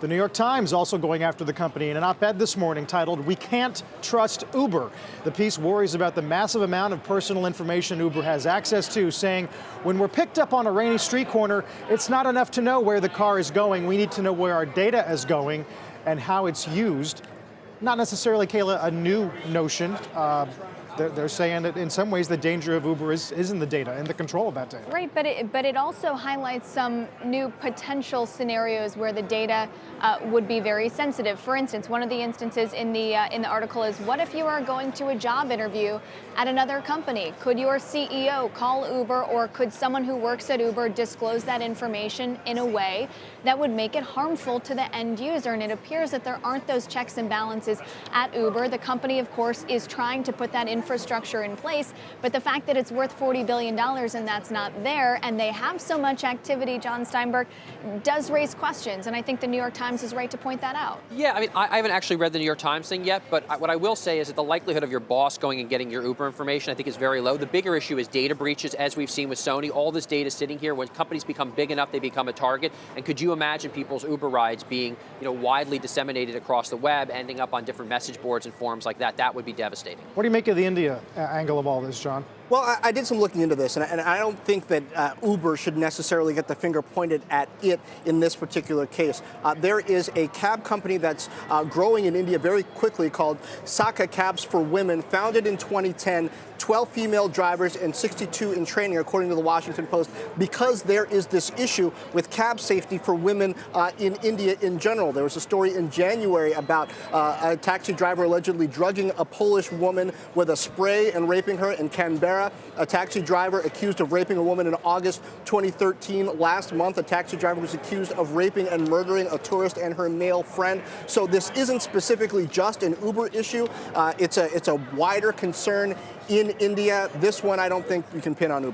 The New York Times also going after the company in an op-ed this morning titled, "We Can't Trust Uber." The piece worries about the massive amount of personal information Uber has access to, saying, when we're picked up on a rainy street corner, it's not enough to know where the car is going. We need to know where our data is going and how it's used. Not necessarily, Kayla, a new notion. They're saying that in some ways the danger of Uber is in the data and the control of that data. Right, but it also highlights some new potential scenarios where the data would be very sensitive. For instance, one of the instances in the article is, what if you are going to a job interview at another company? Could your CEO call Uber, or could someone who works at Uber disclose that information in a way that would make it harmful to the end user? And it appears that there aren't those checks and balances at Uber. The company, of course, is trying to put that infrastructure in place, but the fact that it's worth $40 billion and that's not there, and they have so much activity, Jon Steinberg, does raise questions, and I think the New York Times is right to point that out. Yeah, I mean, I haven't actually read the New York Times thing yet, but what I will say is that the likelihood of your boss going and getting your Uber information, I think, is very low. The bigger issue is data breaches, as we've seen with Sony. All this data sitting here. When companies become big enough, they become a target. And could you imagine people's Uber rides being, widely disseminated across the web, ending up on different message boards and forums like that? That would be devastating. What do you make of the India angle of all this, John? Well, I did some looking into this, and I don't think that Uber should necessarily get the finger pointed at it in this particular case. There is a cab company that's growing in India very quickly called Sakha Cabs for Women, founded in 2010, 12 female drivers and 62 in training, according to the Washington Post, because there is this issue with cab safety for women in India in general. There was a story in January about a taxi driver allegedly drugging a Polish woman with a spray and raping her in Canberra. A taxi driver accused of raping a woman in August 2013. Last month, a taxi driver was accused of raping and murdering a tourist and her male friend. So this isn't specifically just an Uber issue. It's a wider concern in India. This one I don't think you can pin on Uber.